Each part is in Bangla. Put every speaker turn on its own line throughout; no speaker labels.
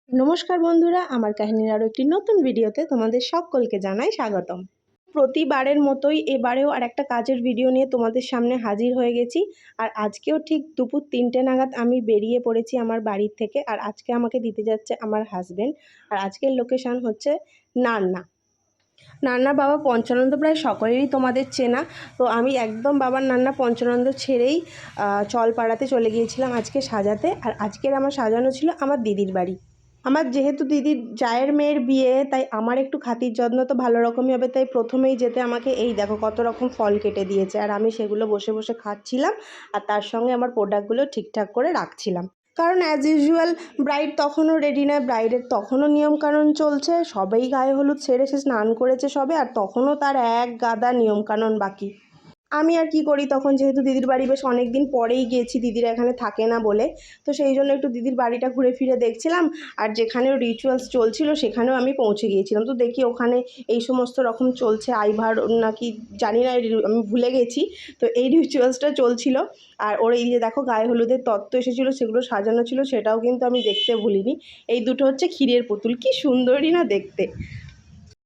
নমস্কার বন্ধুরা, আমার কাহিনীর আরও একটি নতুন ভিডিওতে তোমাদের সকলকে জানাই স্বাগতম। প্রতিবারের মতোই এবারেও আর একটা কাজের ভিডিও নিয়ে তোমাদের সামনে হাজির হয়ে গেছি। আর আজকেও ঠিক দুপুর 3টে নাগাদ আমি বেরিয়ে পড়েছি আমার বাড়ির থেকে। আর আজকে আমাকে দিতে যাচ্ছে আমার হাজব্যান্ড। আর আজকের লোকেশান হচ্ছে নান্না। নান্নার বাবা পঞ্চানন্দ প্রায় সকলেরই তোমাদের চেনা। তো আমি একদম বাবার নান্না পঞ্চানন্দ ছেড়েই চলপাড়াতে চলে গিয়েছিলাম আজকে সাজাতে। আর আজকের আমার সাজানো ছিল আমার দিদির বাড়ি। আমার যেহেতু দিদির জায়ের মেয়ের বিয়ে, তাই আমার একটু খাতির যত্ন তো ভালো রকমই হবে। তাই প্রথমেই যেতে আমাকে এই দেখো কত রকম ফল কেটে দিয়েছে, আর আমি সেগুলো বসে বসে খাচ্ছিলাম আর তার সঙ্গে আমার প্রোডাক্টগুলো ঠিকঠাক করে রাখছিলাম। কারণ অ্যাজ ইউজুয়াল ব্রাইড তখনও রেডি নয়, ব্রাইডের তখনও নিয়মকানুন চলছে, সবাই গায়ে হলুদ সেরে সে স্নান করেছে সবে, আর তখনও তার এক গাদা নিয়মকানুন বাকি। আমি আর কি করি, তখন যেহেতু দিদির বাড়ি বেশ অনেক দিন পরেই গিয়েছি, দিদিরা এখানে থাকে না বলে, তো সেই জন্য একটু দিদির বাড়িটা ঘুরে ফিরে দেখছিলাম। আর যেখানেও রিচুয়ালস চলছিল সেখানেও আমি পৌঁছে গিয়েছিলাম। তো দেখি ওখানে এই সমস্ত রকম চলছে, আইভার নাকি জানি না, আমি ভুলে গেছি। তো এই রিচুয়ালসটা চলছিল। আর ওর এই যে দেখো গায়ে হলুদের তত্ত্ব এসেছিলো, সেগুলো সাজানো ছিল, সেটাও কিন্তু আমি দেখতে ভুলিনি। এই দুটো হচ্ছে ক্ষীরের পুতুল, কি সুন্দরই না দেখতে।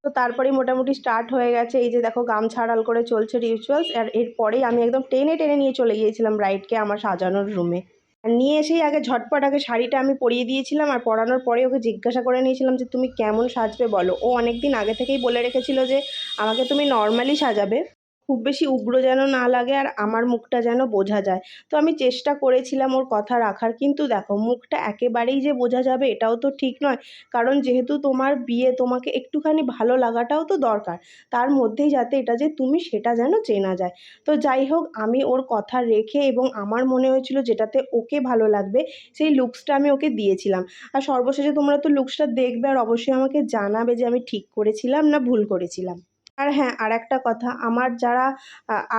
তো তারপরেই মোটামুটি স্টার্ট হয়ে গেছে। এই যে দেখো গামছা আড়াল করে চলছে রিচুয়ালস। আর এরপরেই আমি একদম টেনে টেনে নিয়ে চলে গিয়েছিলাম ব্রাইডকে আমার সাজানোর রুমে। আর নিয়ে এসেই আগে ঝটপট আগে শাড়িটা আমি পরিয়ে দিয়েছিলাম। আর পরানোর পরে ওকে জিজ্ঞাসা করে নিয়েছিলাম যে তুমি কেমন সাজবে বলো। ও অনেক দিন আগে থেকেই বলে রেখেছিল যে আমাকে তুমি নর্মালি সাজাবে, খুব বেশি উগ্র যেন না লাগে আর আমার মুখটা যেন বোঝা যায়। তো আমি চেষ্টা করেছিলাম ওর কথা রাখার, কিন্তু দেখো মুখটা একেবারেই যে বোঝা যাবে এটাও তো ঠিক নয়। কারণ যেহেতু তোমার বিয়ে, তোমাকে একটুখানি ভালো লাগাটাও তো দরকার। তার মধ্যেই যাতে এটা যে তুমি, সেটা যেন চেনা যায়। তো যাই হোক, আমি ওর কথা রেখে এবং আমার মনে হয়েছিল যেটাতে ওকে ভালো লাগবে সেই লুকসটা আমি ওকে দিয়েছিলাম। আর সর্বশেষে তোমরা তো লুকসটা দেখবে আর অবশ্যই আমাকে জানাবে যে আমি ঠিক করেছিলাম না ভুল করেছিলাম। আর হ্যাঁ, আরেকটা কথা, আমার যারা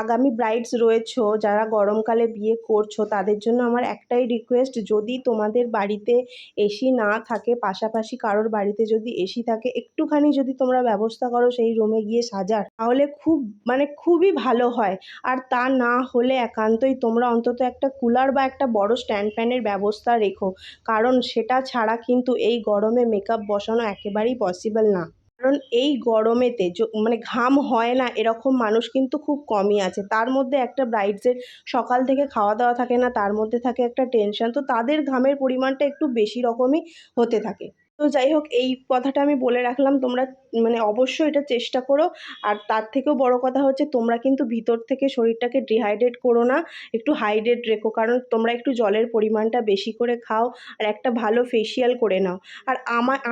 আগামী ব্রাইডস রয়েছো, যারা গরমকালে বিয়ে করছো, তাদের জন্য আমার একটাই রিকোয়েস্ট, যদি তোমাদের বাড়িতে এসি না থাকে, পাশাপাশি কারোর বাড়িতে যদি এসি থাকে, একটুখানি যদি তোমরা ব্যবস্থা করো সেই রুমে গিয়ে সাজার, তাহলে খুব মানে খুবই ভালো হয়। আর তা না হলে একান্তই তোমরা অন্তত একটা কুলার বা একটা বড় স্ট্যান্ড ফ্যানের ব্যবস্থা রেখো। কারণ সেটা ছাড়া কিন্তু এই গরমে মেকআপ বসানো একেবারেই পসিবল না। কারণ এই গরমেতে মানে ঘাম হয় না এরকম মানুষ কিন্তু খুব কমই আছে। তার মধ্যে একটা ব্রাইডসের সকাল থেকে খাওয়া দাওয়া থাকে না, তার মধ্যে থাকে একটা টেনশন, তো তাদের ঘামের পরিমাণটা একটু বেশি রকমই হতে থাকে। তো যাই হোক, এই কথাটা আমি বলে রাখলাম, তোমরা মানে অবশ্যই এটা চেষ্টা করো। আর তার থেকেও বড় কথা হচ্ছে, তোমরা কিন্তু ভিতর থেকে শরীরটাকে ডিহাইড্রেট করো না, একটু হাইড্রেট রেখো। কারণ তোমরা একটু জলের পরিমাণটা বেশি করে খাও আর একটা ভালো ফেসিয়াল করে নাও। আর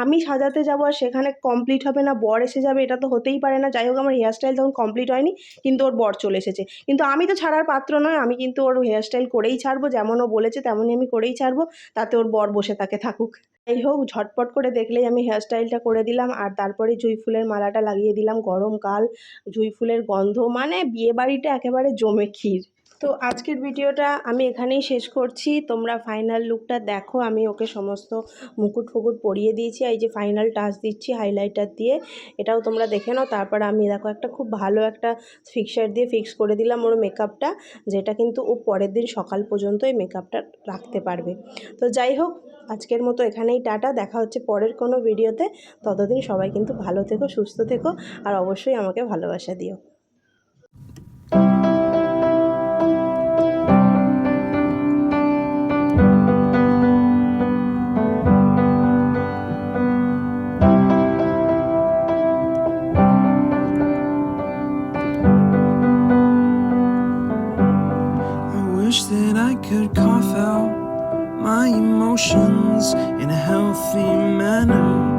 আমি সাজাতে যাবো আর সেখানে কমপ্লিট হবে না, বর এসে যাবে, এটা তো হতেই পারে না। যাই হোক, আমার হেয়ারস্টাইল তখন কমপ্লিট হয়নি, কিন্তু ওর বর চলে এসেছে। কিন্তু আমি তো ছাড়ার পাত্র নয়, আমি কিন্তু ওর হেয়ারস্টাইল করেই ছাড়বো, যেমন ও বলেছে তেমনই আমি করেই ছাড়বো, তাতে ওর বর বসে থাকুক। যাই হোক, ঝটপট করে দেখলেই আমি হেয়ারস্টাইলটা করে দিলাম। আর তারপরে জুঁই ফুলের মালাটা লাগিয়ে দিলাম। গরমকাল, জুঁই ফুলের গন্ধ, মানে বিয়েবাড়িটা একেবারে জমে ক্ষীর। তো আজকের ভিডিওটা আমি এখানেই শেষ করছি। তোমরা ফাইনাল লুকটা দেখো। আমি ওকে সমস্ত মুকুট ফুকুট পরিয়ে দিয়েছি, এই যে ফাইনাল টাচ দিচ্ছি হাইলাইটার দিয়ে, এটাও তোমরা দেখে নাও। তারপর আমি দেখো একটা খুব ভালো একটা ফিক্সার দিয়ে ফিক্স করে দিলাম ওর মেকআপটা, যেটা কিন্তু ও পরের দিন সকাল পর্যন্ত এই মেকআপটা রাখতে পারবে। তো যাই হোক, আজকের মতো এখানেই টাটা, দেখা হচ্ছে পরের কোনো ভিডিওতে। ততদিন সবাই কিন্তু ভালো থেকো, সুস্থ থেকো, আর অবশ্যই আমাকে ভালোবাসা দিও।
Wish that I could cough out my emotions in a healthy manner.